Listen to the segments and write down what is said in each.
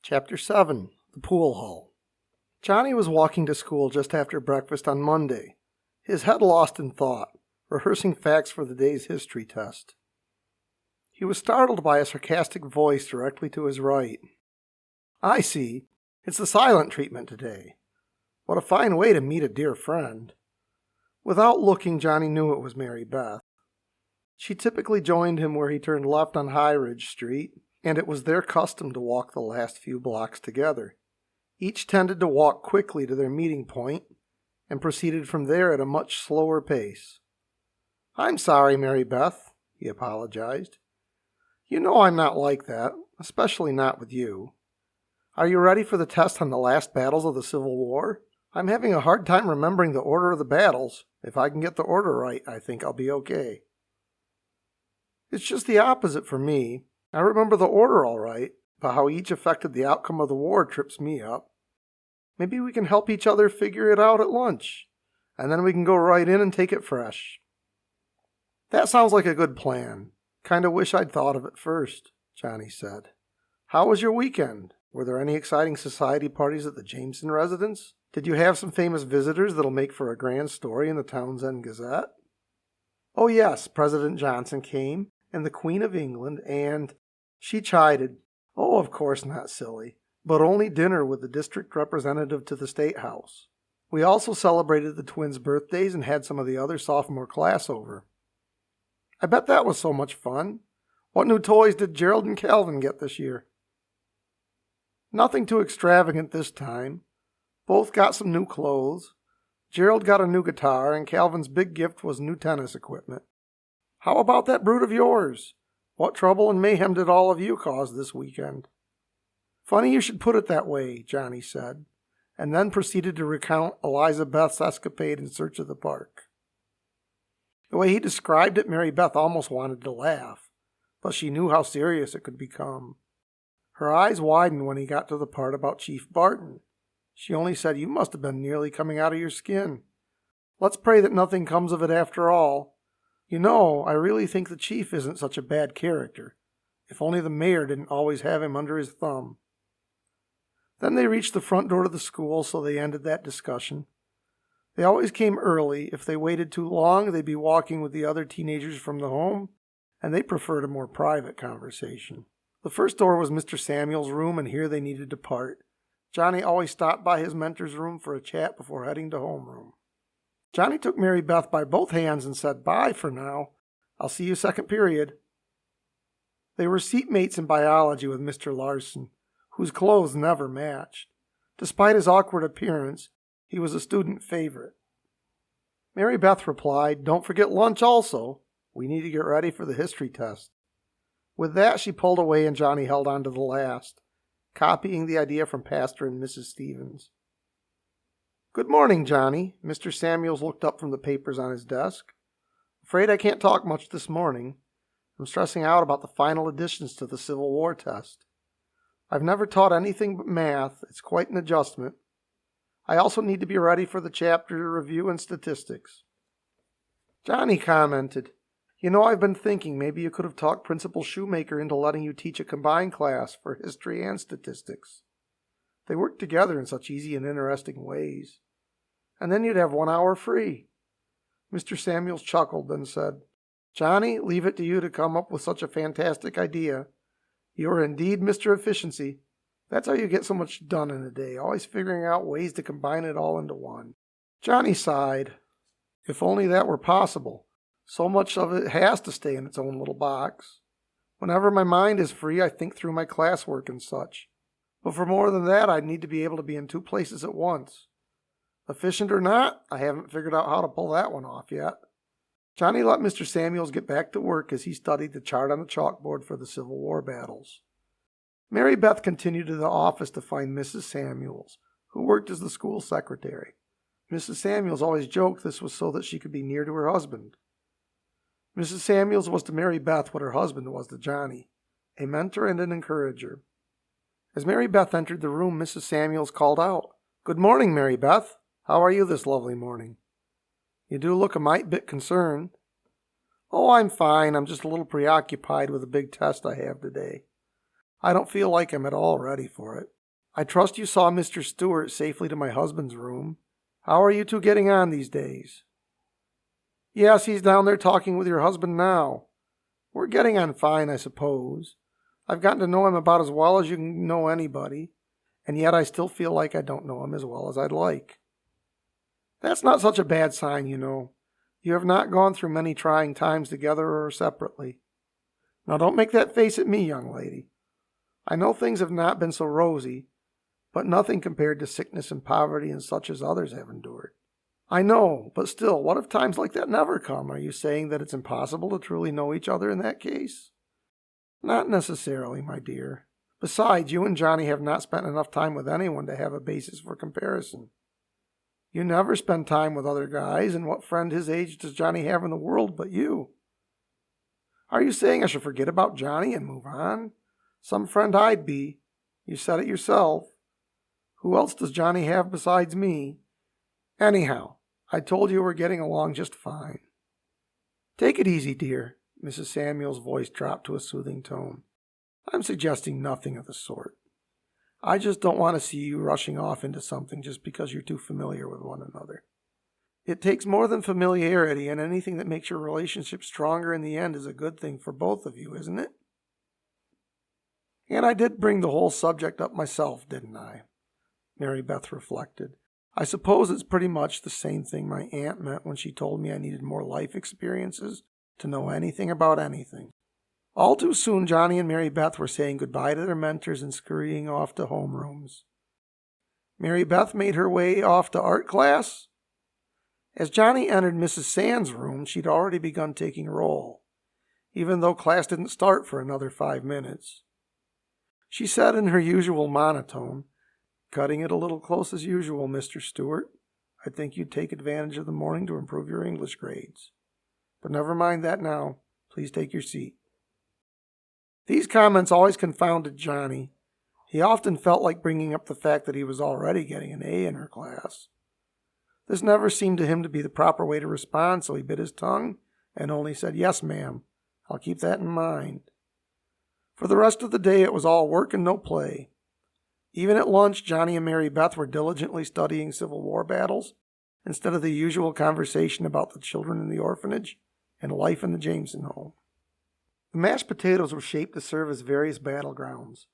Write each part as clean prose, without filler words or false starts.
Chapter 7. The Pool Hall. Johnny was walking to school just after breakfast on Monday, his head lost in thought, rehearsing facts for the day's history test. He was startled by a sarcastic voice directly to his right. "I see. It's the silent treatment today. What a fine way to meet a dear friend." Without looking, Johnny knew it was Mary Beth. She typically joined him where he turned left on High Ridge Street, and it was their custom to walk the last few blocks together. Each tended to walk quickly to their meeting point and proceeded from there at a much slower pace. "I'm sorry, Mary Beth," he apologized. "You know I'm not like that, especially not with you. Are you ready for the test on the last battles of the Civil War? I'm having a hard time remembering the order of the battles. If I can get the order right, I think I'll be okay." "It's just the opposite for me. I remember the order all right, but how each affected the outcome of the war trips me up. Maybe we can help each other figure it out at lunch, and then we can go right in and take it fresh." "That sounds like a good plan. Kinda wish I'd thought of it first," Johnny said. "How was your weekend? Were there any exciting society parties at the Jameson residence? Did you have some famous visitors that'll make for a grand story in the Townsend Gazette?" "Oh yes, President Johnson came, and the Queen of England, and—" She chided. "Oh, of course not, silly, but only dinner with the district representative to the State House. We also celebrated the twins' birthdays and had some of the other sophomore class over." "I bet that was so much fun. What new toys did Gerald and Calvin get this year?" "Nothing too extravagant this time. Both got some new clothes. Gerald got a new guitar, and Calvin's big gift was new tennis equipment. How about that brood of yours? What trouble and mayhem did all of you cause this weekend?" "Funny you should put it that way," Johnny said, and then proceeded to recount Eliza Beth's escapade in search of the park. The way he described it, Mary Beth almost wanted to laugh, but she knew how serious it could become. Her eyes widened when he got to the part about Chief Barton. She only said, "You must have been nearly coming out of your skin. Let's pray that nothing comes of it after all. You know, I really think the chief isn't such a bad character. If only the mayor didn't always have him under his thumb." Then they reached the front door of the school, so they ended that discussion. They always came early. If they waited too long, they'd be walking with the other teenagers from the home, and they preferred a more private conversation. The first door was Mr. Samuel's room, and here they needed to part. Johnny always stopped by his mentor's room for a chat before heading to homeroom. Johnny took Mary Beth by both hands and said, "Bye for now. I'll see you second period." They were seatmates in biology with Mr. Larson, whose clothes never matched. Despite his awkward appearance, he was a student favorite. Mary Beth replied, "Don't forget lunch also. We need to get ready for the history test." With that, she pulled away and Johnny held on to the last, copying the idea from Pastor and Mrs. Stevens. "Good morning, Johnny." Mr. Samuels looked up from the papers on his desk. "Afraid I can't talk much this morning. I'm stressing out about the final additions to the Civil War test. I've never taught anything but math. It's quite an adjustment. I also need to be ready for the chapter review and statistics." Johnny commented, "You know, I've been thinking maybe you could have talked Principal Shoemaker into letting you teach a combined class for history and statistics. They work together in such easy and interesting ways. And then you'd have 1 hour free." Mr. Samuels chuckled, then said, "Johnny, leave it to you to come up with such a fantastic idea. You are indeed Mr. Efficiency. That's how you get so much done in a day, always figuring out ways to combine it all into one." Johnny sighed. If only that were possible. So much of it has to stay in its own little box. Whenever my mind is free, I think through my classwork and such. But for more than that, I'd need to be able to be in 2 places at once. Efficient or not, I haven't figured out how to pull that one off yet. Johnny let Mr. Samuels get back to work as he studied the chart on the chalkboard for the Civil War battles. Mary Beth continued to the office to find Mrs. Samuels, who worked as the school secretary. Mrs. Samuels always joked this was so that she could be near to her husband. Mrs. Samuels was to Mary Beth what her husband was to Johnny, a mentor and an encourager. As Mary Beth entered the room, Mrs. Samuels called out, "Good morning, Mary Beth. How are you this lovely morning? You do look a mite bit concerned." "Oh, I'm fine. I'm just a little preoccupied with a big test I have today. I don't feel like I'm at all ready for it. I trust you saw Mr. Stewart safely to my husband's room. How are you two getting on these days? Yes, he's down there talking with your husband now. We're getting on fine, I suppose. I've gotten to know him about as well as you can know anybody, and yet I still feel like I don't know him as well as I'd like. That's not such a bad sign, you know. You have not gone through many trying times together or separately. Now don't make that face at me, young lady. I know things have not been so rosy, but nothing compared to sickness and poverty and such as others have endured. I know, but still, what if times like that never come? Are you saying that it's impossible to truly know each other in that case? Not necessarily, my dear. Besides, you and Johnny have not spent enough time with anyone to have a basis for comparison. You never spend time with other guys, and what friend his age does Johnny have in the world but you? Are you saying I should forget about Johnny and move on? Some friend I'd be. You said it yourself. Who else does Johnny have besides me? Anyhow, I told you we're getting along just fine. Take it easy, dear. Mrs. Samuel's voice dropped to a soothing tone. I'm suggesting nothing of the sort. I just don't want to see you rushing off into something just because you're too familiar with one another. It takes more than familiarity, and anything that makes your relationship stronger in the end is a good thing for both of you, isn't it? And I did bring the whole subject up myself, didn't I? Mary Beth reflected. I suppose it's pretty much the same thing my aunt meant when she told me I needed more life experiences to know anything about anything. All too soon, Johnny and Mary Beth were saying goodbye to their mentors and scurrying off to homerooms. Mary Beth made her way off to art class. As Johnny entered Mrs. Sand's room, she'd already begun taking roll, even though class didn't start for another 5 minutes. She said in her usual monotone, "Cutting it a little close as usual, Mr. Stewart. I think you'd take advantage of the morning to improve your English grades. But never mind that now. Please take your seat." These comments always confounded Johnny. He often felt like bringing up the fact that he was already getting an A in her class. This never seemed to him to be the proper way to respond, so he bit his tongue and only said, "Yes, ma'am. I'll keep that in mind." For the rest of the day, it was all work and no play. Even at lunch, Johnny and Mary Beth were diligently studying Civil War battles instead of the usual conversation about the children in the orphanage and life in the Jameson home. The mashed potatoes were shaped to serve as various battlegrounds,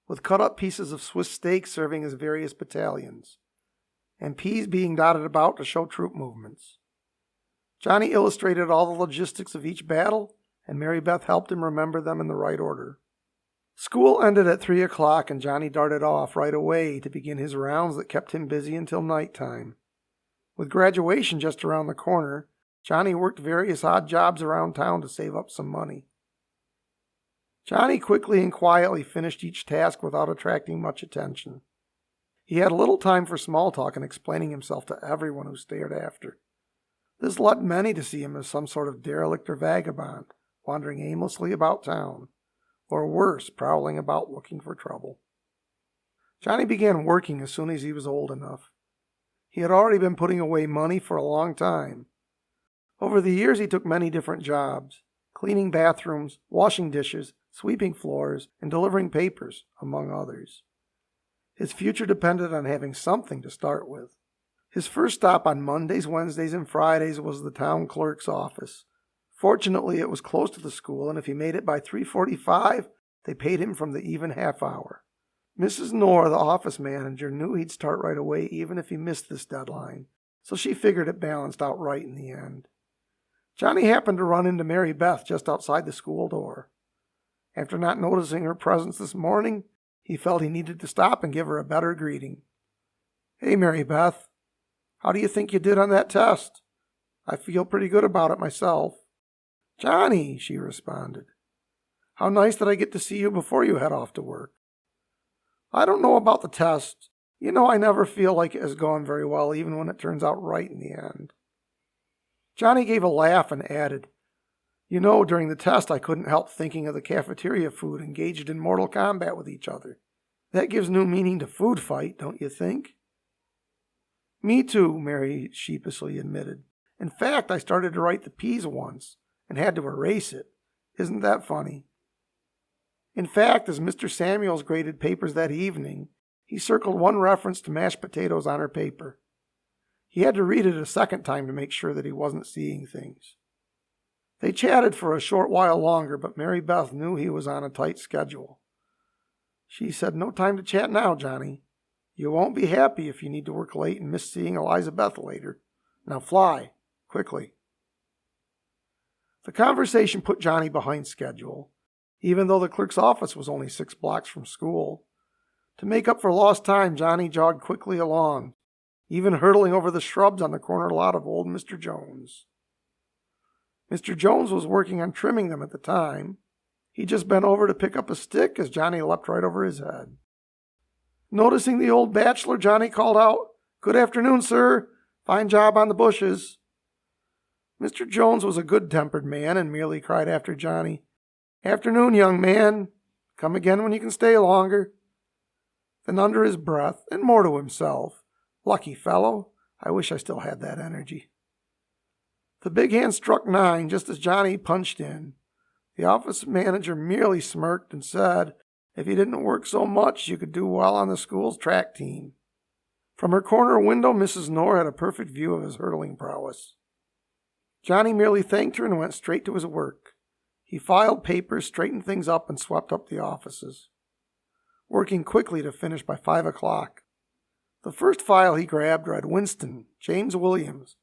with cut-up pieces of Swiss steak serving as various battalions, and peas being dotted about to show troop movements. Johnny illustrated all the logistics of each battle, and Mary Beth helped him remember them in the right order. School ended at 3 o'clock, and Johnny darted off right away to begin his rounds that kept him busy until nighttime. With graduation just around the corner, Johnny worked various odd jobs around town to save up some money. Johnny quickly and quietly finished each task without attracting much attention. He had little time for small talk and explaining himself to everyone who stared after. This led many to see him as some sort of derelict or vagabond, wandering aimlessly about town, or worse, prowling about looking for trouble. Johnny began working as soon as he was old enough. He had already been putting away money for a long time. Over the years, he took many different jobs, cleaning bathrooms, washing dishes, sweeping floors, and delivering papers, among others. His future depended on having something to start with. His first stop on Mondays, Wednesdays, and Fridays was the town clerk's office. Fortunately, it was close to the school, and if he made it by 3:45, they paid him from the even half hour. Mrs. Knorr, the office manager, knew he'd start right away even if he missed this deadline, so she figured it balanced out right in the end. Johnny happened to run into Mary Beth just outside the school door. After not noticing her presence this morning, he felt he needed to stop and give her a better greeting. "Hey, Mary Beth. How do you think you did on that test?" "I feel pretty good about it myself." "Johnny," she responded. "How nice that I get to see you before you head off to work." "I don't know about the test. You know I never feel like it has gone very well even when it turns out right in the end." Johnny gave a laugh and added, "You know, during the test I couldn't help thinking of the cafeteria food engaged in mortal combat with each other. That gives new meaning to food fight, don't you think?" "Me too," Mary sheepishly admitted. "In fact, I started to write the peas once and had to erase it. Isn't that funny?" In fact, as Mr. Samuels graded papers that evening, he circled one reference to mashed potatoes on her paper. He had to read it a second time to make sure that he wasn't seeing things. They chatted for a short while longer, but Mary Beth knew he was on a tight schedule. She said, "No time to chat now, Johnny. You won't be happy if you need to work late and miss seeing Elizabeth later. Now fly, quickly." The conversation put Johnny behind schedule, even though the clerk's office was only 6 blocks from school. To make up for lost time, Johnny jogged quickly along, even hurtling over the shrubs on the corner lot of old Mr. Jones. Mr. Jones was working on trimming them at the time. He just bent over to pick up a stick as Johnny leapt right over his head. Noticing the old bachelor, Johnny called out, "Good afternoon, sir. Fine job on the bushes." Mr. Jones was a good-tempered man and merely cried after Johnny, "Afternoon, young man. Come again when you can stay longer." Then under his breath, and more to himself, "Lucky fellow. I wish I still had that energy." The big hand struck 9 just as Johnny punched in. The office manager merely smirked and said, if you didn't work so much, you could do well on the school's track team. From her corner window, Mrs. Knorr had a perfect view of his hurdling prowess. Johnny merely thanked her and went straight to his work. He filed papers, straightened things up, and swept up the offices, working quickly to finish by 5 o'clock. The first file he grabbed read Winston, James Williams,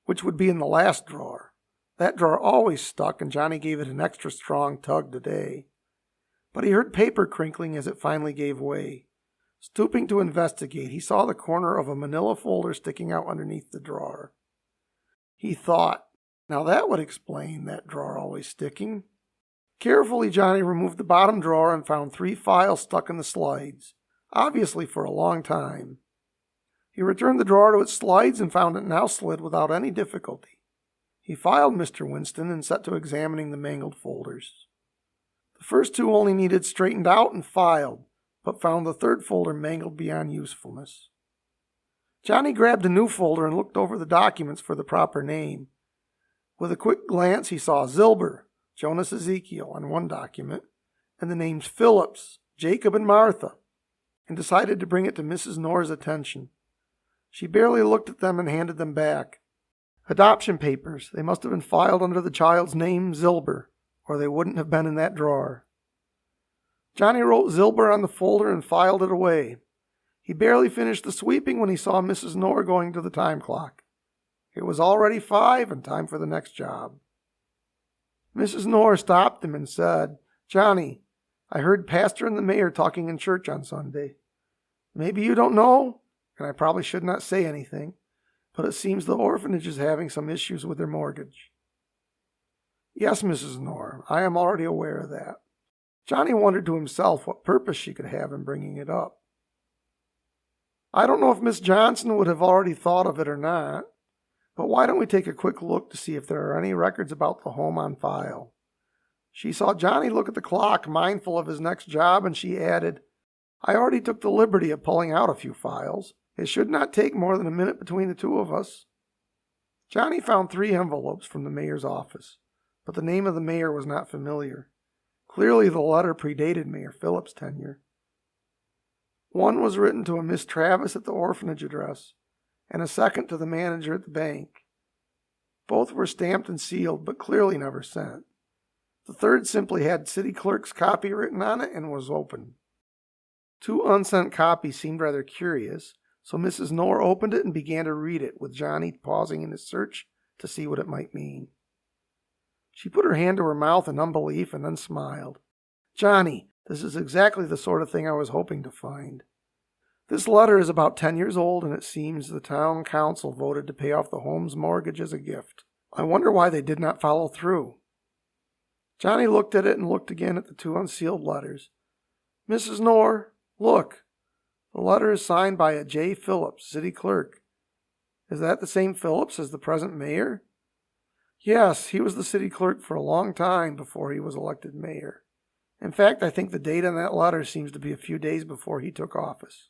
which would be in the last drawer. That drawer always stuck, and Johnny gave it an extra strong tug today. But he heard paper crinkling as it finally gave way. Stooping to investigate, he saw the corner of a manila folder sticking out underneath the drawer. He thought, now that would explain that drawer always sticking. Carefully, Johnny removed the bottom drawer and found 3 files stuck in the slides, obviously for a long time. He returned the drawer to its slides and found it now slid without any difficulty. He filed Mr. Winston and set to examining the mangled folders. The first 2 only needed straightened out and filed, but found the third folder mangled beyond usefulness. Johnny grabbed a new folder and looked over the documents for the proper name. With a quick glance, he saw Zilber, Jonas Ezekiel on one document, and the names Phillips, Jacob, and Martha, and decided to bring it to Mrs. Knorr's attention. She barely looked at them and handed them back. Adoption papers. They must have been filed under the child's name, Zilber, or they wouldn't have been in that drawer. Johnny wrote Zilber on the folder and filed it away. He barely finished the sweeping when he saw Mrs. Knorr going to the time clock. It was already 5 and time for the next job. Mrs. Knorr stopped him and said, "Johnny, I heard Pastor and the mayor talking in church on Sunday. Maybe you don't know, and I probably should not say anything, but it seems the orphanage is having some issues with their mortgage." "Yes, Mrs. Knorr, I am already aware of that." Johnny wondered to himself what purpose she could have in bringing it up. "I don't know if Miss Johnson would have already thought of it or not, but why don't we take a quick look to see if there are any records about the home on file?" She saw Johnny look at the clock, mindful of his next job, and she added, "I already took the liberty of pulling out a few files. It should not take more than a minute between the 2 of us." Johnny found 3 envelopes from the mayor's office, but the name of the mayor was not familiar. Clearly the letter predated Mayor Phillips' tenure. One was written to a Miss Travis at the orphanage address, and a second to the manager at the bank. Both were stamped and sealed, but clearly never sent. The third simply had city clerk's copy written on it and was open. 2 unsent copies seemed rather curious, so Mrs. Knorr opened it and began to read it, with Johnny pausing in his search to see what it might mean. She put her hand to her mouth in unbelief and then smiled. "Johnny, this is exactly the sort of thing I was hoping to find. This letter is about 10 years old, and it seems the town council voted to pay off the home's mortgage as a gift. I wonder why they did not follow through." Johnny looked at it and looked again at the 2 unsealed letters. "Mrs. Knorr, look. The letter is signed by a J. Phillips, city clerk. Is that the same Phillips as the present mayor?" "Yes, he was the city clerk for a long time before he was elected mayor. In fact, I think the date on that letter seems to be a few days before he took office.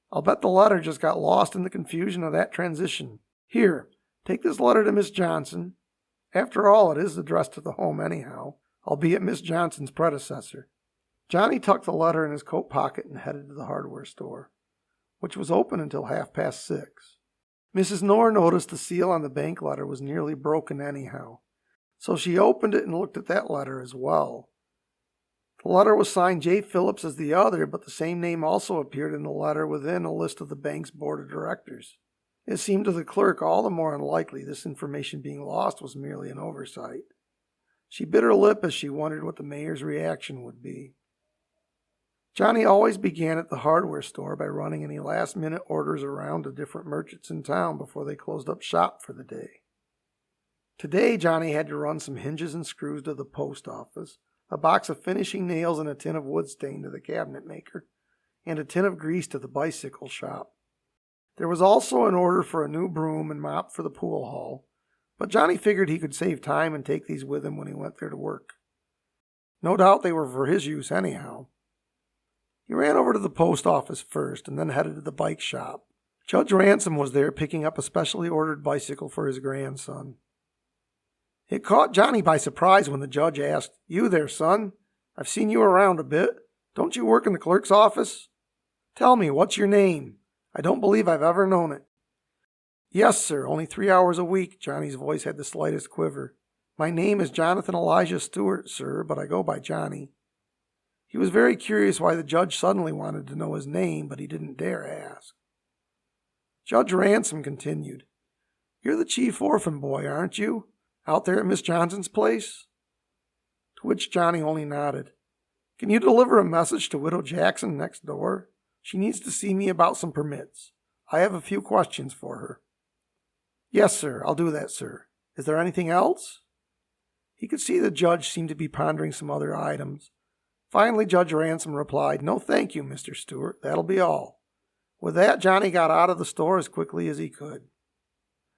I'll bet the letter just got lost in the confusion of that transition. Here, take this letter to Miss Johnson. After all, it is addressed to the home anyhow, albeit Miss Johnson's predecessor. Johnny tucked the letter in his coat pocket and headed to the hardware store, which was open until 6:30. Mrs. Knorr noticed the seal on the bank letter was nearly broken anyhow, so she opened it and looked at that letter as well. The letter was signed J. Phillips as the other, but the same name also appeared in the letter within a list of the bank's board of directors. It seemed to the clerk all the more unlikely this information being lost was merely an oversight. She bit her lip as she wondered what the mayor's reaction would be. Johnny always began at the hardware store by running any last-minute orders around to different merchants in town before they closed up shop for the day. Today, Johnny had to run some hinges and screws to the post office, a box of finishing nails and a tin of wood stain to the cabinet maker, and a tin of grease to the bicycle shop. There was also an order for a new broom and mop for the pool hall, but Johnny figured he could save time and take these with him when he went there to work. No doubt they were for his use anyhow. He ran over to the post office first and then headed to the bike shop. Judge Ransom was there picking up a specially ordered bicycle for his grandson. It caught Johnny by surprise when the judge asked, "You there, son? I've seen you around a bit. Don't you work in the clerk's office? Tell me, what's your name? I don't believe I've ever known it." "Yes, sir, only 3 hours a week." Johnny's voice had the slightest quiver. "My name is Jonathan Elijah Stewart, sir, but I go by Johnny." He was very curious why the judge suddenly wanted to know his name, but he didn't dare ask. Judge Ransom continued, "You're the chief orphan boy, aren't you? Out there at Miss Johnson's place?" To which Johnny only nodded. "Can you deliver a message to Widow Jackson next door? She needs to see me about some permits. I have a few questions for her." "Yes, sir, I'll do that, sir. Is there anything else?" He could see the judge seemed to be pondering some other items. Finally, Judge Ransom replied, "No, thank you, Mr. Stewart. That'll be all." With that, Johnny got out of the store as quickly as he could.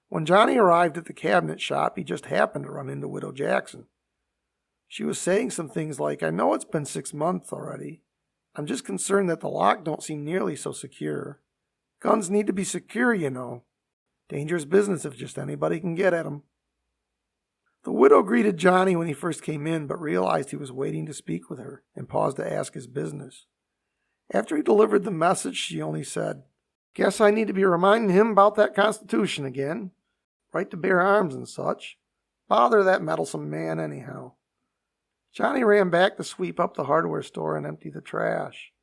When Johnny arrived at the cabinet shop, he just happened to run into Widow Jackson. She was saying some things like, "I know it's been 6 months already. I'm just concerned that the lock don't seem nearly so secure. Guns need to be secure, you know. Dangerous business if just anybody can get at 'em." The widow greeted Johnny when he first came in, but realized he was waiting to speak with her and paused to ask his business. After he delivered the message, she only said, "Guess I need to be reminding him about that Constitution again. Right to bear arms and such. Bother that meddlesome man anyhow." Johnny ran back to sweep up the hardware store and empty the trash.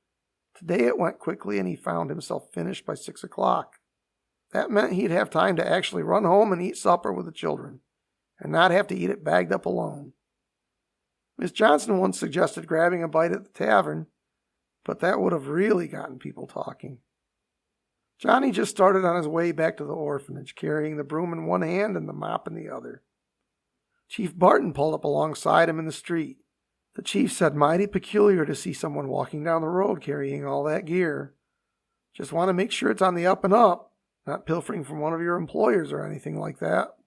Today it went quickly and he found himself finished by 6 o'clock. That meant he'd have time to actually run home and eat supper with the children, and not have to eat it bagged up alone. Miss Johnson once suggested grabbing a bite at the tavern, but that would have really gotten people talking. Johnny just started on his way back to the orphanage, carrying the broom in one hand and the mop in the other. Chief Barton pulled up alongside him in the street. The chief said, "Mighty peculiar to see someone walking down the road carrying all that gear. Just want to make sure it's on the up and up, not pilfering from one of your employers or anything like that."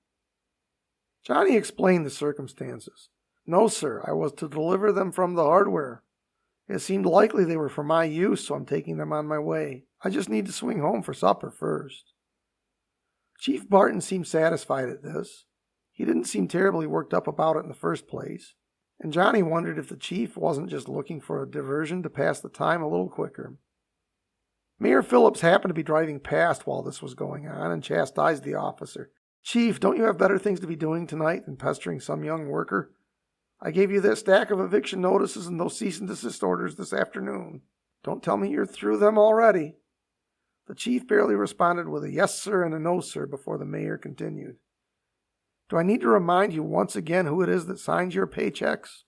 Johnny explained the circumstances. "No, sir, I was to deliver them from the hardware. It seemed likely they were for my use, so I'm taking them on my way. I just need to swing home for supper first." Chief Barton seemed satisfied at this. He didn't seem terribly worked up about it in the first place, and Johnny wondered if the chief wasn't just looking for a diversion to pass the time a little quicker. Mayor Phillips happened to be driving past while this was going on and chastised the officer. "Chief, don't you have better things to be doing tonight than pestering some young worker? I gave you that stack of eviction notices and those cease and desist orders this afternoon. Don't tell me you're through them already." The chief barely responded with a "yes, sir," and a "no, sir," before the mayor continued. "Do I need to remind you once again who it is that signs your paychecks?"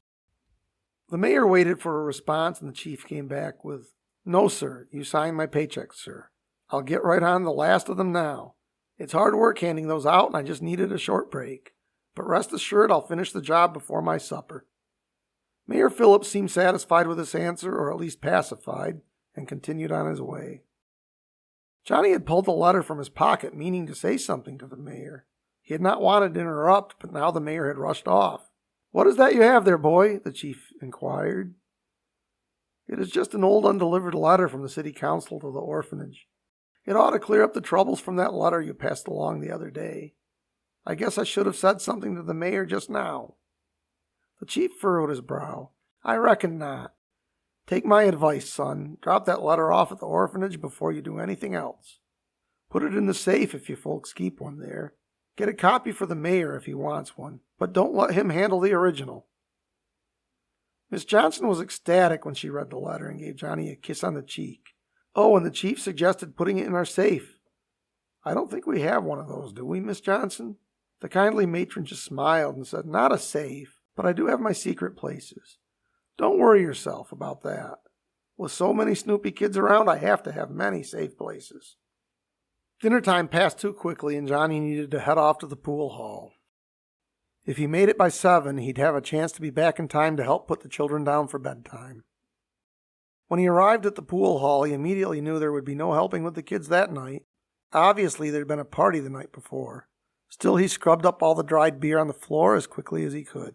The mayor waited for a response, and the chief came back with, "No, sir, you sign my paychecks, sir. I'll get right on the last of them now. It's hard work handing those out, and I just needed a short break. But rest assured I'll finish the job before my supper." Mayor Phillips seemed satisfied with this answer, or at least pacified, and continued on his way. Johnny had pulled the letter from his pocket, meaning to say something to the mayor. He had not wanted to interrupt, but now the mayor had rushed off. "What is that you have there, boy?" the chief inquired. "It is just an old undelivered letter from the city council to the orphanage. It ought to clear up the troubles from that letter you passed along the other day. I guess I should have said something to the mayor just now." The chief furrowed his brow. "I reckon not. Take my advice, son. Drop that letter off at the orphanage before you do anything else. Put it in the safe if you folks keep one there. Get a copy for the mayor if he wants one, but don't let him handle the original. Miss Johnson was ecstatic when she read the letter and gave Johnny a kiss on the cheek. Oh, and the chief suggested putting it in our safe. I don't think we have one of those, do we, Miss Johnson? The kindly matron just smiled and said, not a safe, but I do have my secret places. Don't worry yourself about that. With so many Snoopy kids around, I have to have many safe places. Dinner time passed too quickly and Johnny needed to head off to the pool hall. If he made it by 7, he'd have a chance to be back in time to help put the children down for bedtime. When he arrived at the pool hall, he immediately knew there would be no helping with the kids that night. Obviously, there'd been a party the night before. Still, he scrubbed up all the dried beer on the floor as quickly as he could.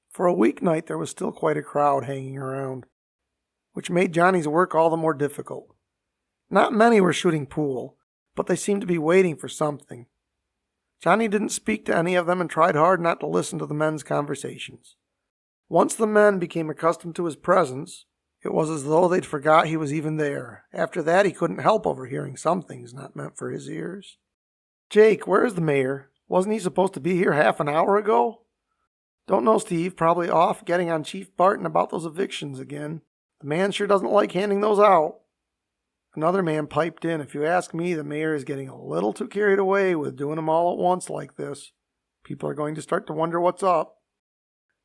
For a weeknight, there was still quite a crowd hanging around, which made Johnny's work all the more difficult. Not many were shooting pool, but they seemed to be waiting for something. Johnny didn't speak to any of them and tried hard not to listen to the men's conversations. Once the men became accustomed to his presence, it was as though they'd forgot he was even there. After that, he couldn't help overhearing some things not meant for his ears. Jake, where is the mayor? Wasn't he supposed to be here half an hour ago? Don't know, Steve. Probably off getting on Chief Barton about those evictions again. The man sure doesn't like handing those out. Another man piped in, if you ask me, the mayor is getting a little too carried away with doing them all at once like this. People are going to start to wonder what's up.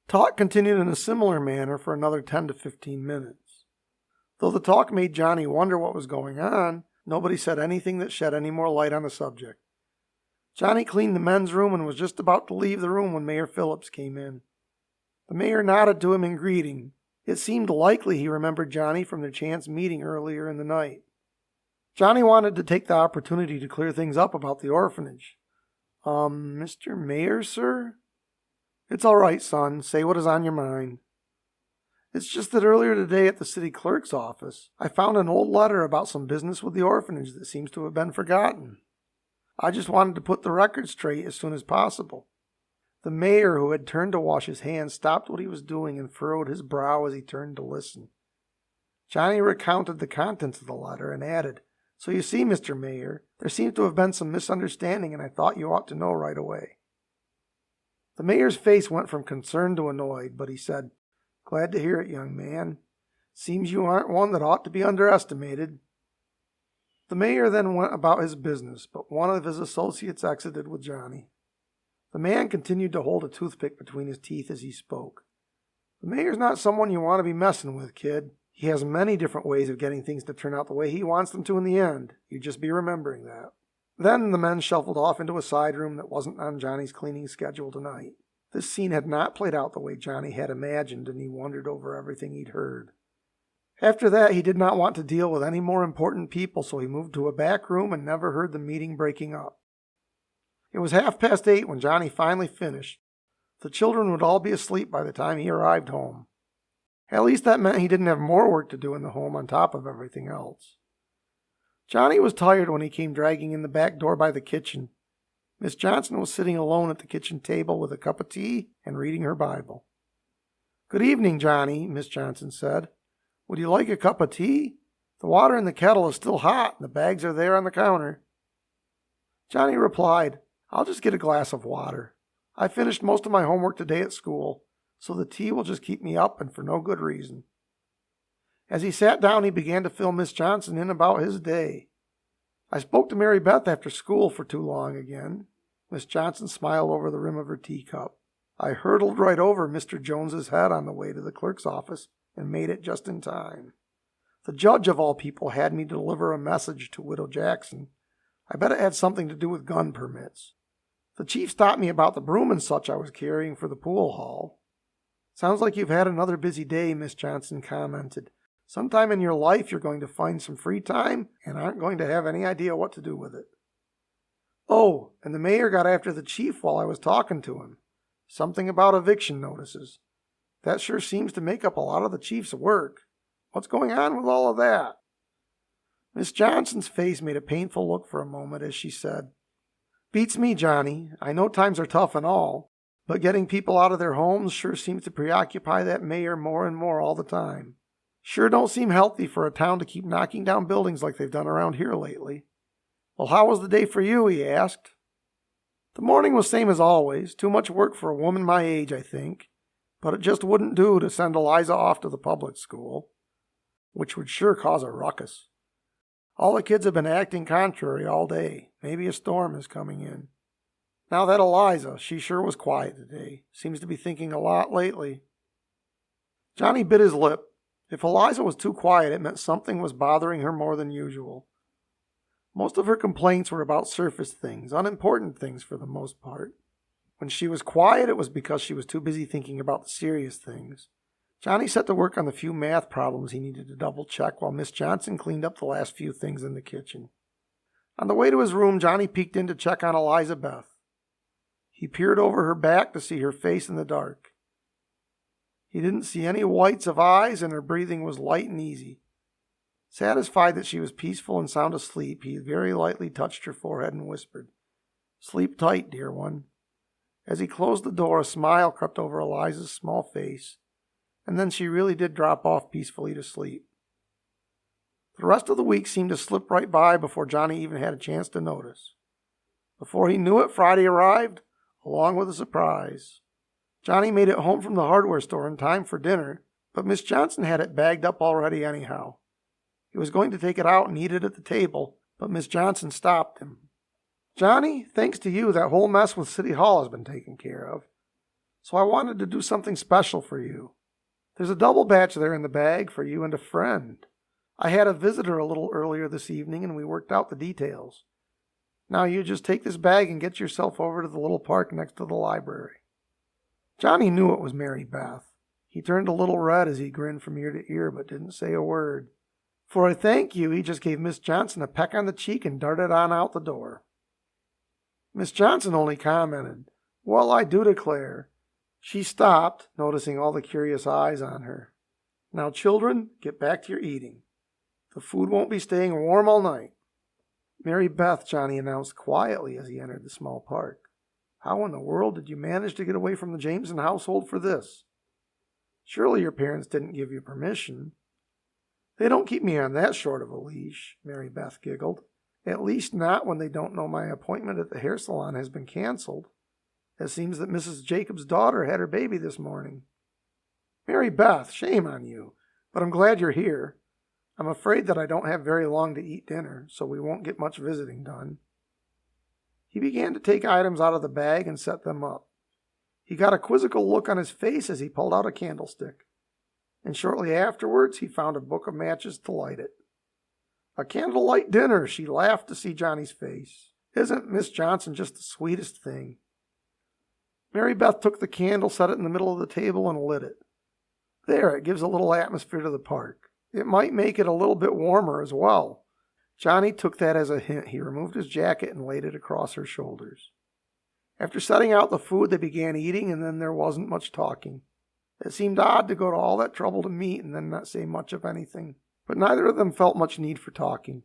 Talk continued in a similar manner for another 10 to 15 minutes. Though the talk made Johnny wonder what was going on, nobody said anything that shed any more light on the subject. Johnny cleaned the men's room and was just about to leave the room when Mayor Phillips came in. The mayor nodded to him in greeting. It seemed likely he remembered Johnny from their chance meeting earlier in the night. Johnny wanted to take the opportunity to clear things up about the orphanage. Mr. Mayor, sir? It's all right, son. Say what is on your mind. It's just that earlier today at the city clerk's office, I found an old letter about some business with the orphanage that seems to have been forgotten. I just wanted to put the record straight as soon as possible. The mayor, who had turned to wash his hands, stopped what he was doing and furrowed his brow as he turned to listen. Johnny recounted the contents of the letter and added, So you see, Mr. Mayor, there seems to have been some misunderstanding, and I thought you ought to know right away. The mayor's face went from concern to annoyed, but he said, Glad to hear it, young man. Seems you aren't one that ought to be underestimated. The mayor then went about his business, but one of his associates exited with Johnny. The man continued to hold a toothpick between his teeth as he spoke. The mayor's not someone you want to be messing with, kid. He has many different ways of getting things to turn out the way he wants them to in the end. You just be remembering that. Then the men shuffled off into a side room that wasn't on Johnny's cleaning schedule tonight. This scene had not played out the way Johnny had imagined, and he wondered over everything he'd heard. After that, he did not want to deal with any more important people, so he moved to a back room and never heard the meeting breaking up. It was 8:30 when Johnny finally finished. The children would all be asleep by the time he arrived home. At least that meant he didn't have more work to do in the home on top of everything else. Johnny was tired when he came dragging in the back door by the kitchen. Miss Johnson was sitting alone at the kitchen table with a cup of tea and reading her Bible. Good evening, Johnny, Miss Johnson said. Would you like a cup of tea? The water in the kettle is still hot, and the bags are there on the counter. Johnny replied, I'll just get a glass of water. I finished most of my homework today at school, so the tea will just keep me up and for no good reason. As he sat down, he began to fill Miss Johnson in about his day. I spoke to Mary Beth after school for too long again. Miss Johnson smiled over the rim of her teacup. I hurtled right over Mr. Jones's head on the way to the clerk's office and made it just in time. The judge of all people had me deliver a message to Widow Jackson. I bet it had something to do with gun permits. The chief stopped me about the broom and such I was carrying for the pool hall. Sounds like you've had another busy day, Miss Johnson commented. Sometime in your life you're going to find some free time and aren't going to have any idea what to do with it. Oh, and the mayor got after the chief while I was talking to him. Something about eviction notices. That sure seems to make up a lot of the chief's work. What's going on with all of that? Miss Johnson's face made a painful look for a moment as she said, Beats me, Johnny. I know times are tough and all, But getting people out of their homes sure seems to preoccupy that mayor more and more all the time. Sure don't seem healthy for a town to keep knocking down buildings like they've done around here lately. Well, how was the day for you, he asked. The morning was same as always. Too much work for a woman my age, I think. But it just wouldn't do to send Eliza off to the public school, which would sure cause a ruckus. All the kids have been acting contrary all day. Maybe a storm is coming in. Now that Eliza, she sure was quiet today. Seems to be thinking a lot lately. Johnny bit his lip. If Eliza was too quiet, it meant something was bothering her more than usual. Most of her complaints were about surface things, unimportant things for the most part. When she was quiet, it was because she was too busy thinking about the serious things. Johnny set to work on the few math problems he needed to double-check while Miss Johnson cleaned up the last few things in the kitchen. On the way to his room, Johnny peeked in to check on Eliza Beth. He peered over her back to see her face in the dark. He didn't see any whites of eyes, and her breathing was light and easy. Satisfied that she was peaceful and sound asleep, he very lightly touched her forehead and whispered, "Sleep tight, dear one." As he closed the door, a smile crept over Eliza's small face, and then she really did drop off peacefully to sleep. The rest of the week seemed to slip right by before Johnny even had a chance to notice. Before he knew it, Friday arrived, along with a surprise. Johnny made it home from the hardware store in time for dinner, but Miss Johnson had it bagged up already anyhow. He was going to take it out and eat it at the table, but Miss Johnson stopped him. "Johnny, thanks to you, that whole mess with City Hall has been taken care of. So I wanted to do something special for you. There's a double batch there in the bag for you and a friend. I had a visitor a little earlier this evening and we worked out the details. Now you just take this bag and get yourself over to the little park next to the library." Johnny knew it was Mary Beth. He turned a little red as he grinned from ear to ear but didn't say a word. For a thank you, he just gave Miss Johnson a peck on the cheek and darted on out the door. Miss Johnson only commented, "Well, I do declare." She stopped, noticing all the curious eyes on her. "Now, children, get back to your eating. The food won't be staying warm all night." "Mary Beth," Johnny announced quietly as he entered the small park. "How in the world did you manage to get away from the Jameson household for this? Surely your parents didn't give you permission." "They don't keep me on that short of a leash," Mary Beth giggled. "At least not when they don't know my appointment at the hair salon has been canceled. It seems that Mrs. Jacobs' daughter had her baby this morning." "Mary Beth, shame on you, but I'm glad you're here. I'm afraid that I don't have very long to eat dinner, so we won't get much visiting done." He began to take items out of the bag and set them up. He got a quizzical look on his face as he pulled out a candlestick, and shortly afterwards he found a book of matches to light it. "A candlelight dinner," she laughed to see Johnny's face. "Isn't Miss Johnson just the sweetest thing?" Mary Beth took the candle, set it in the middle of the table, and lit it. "There, it gives a little atmosphere to the park. It might make it a little bit warmer as well." Johnny took that as a hint. He removed his jacket and laid it across her shoulders. After setting out the food, they began eating, and then there wasn't much talking. It seemed odd to go to all that trouble to meet and then not say much of anything, but neither of them felt much need for talking.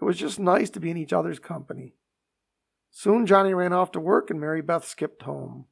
It was just nice to be in each other's company. Soon Johnny ran off to work and Mary Beth skipped home.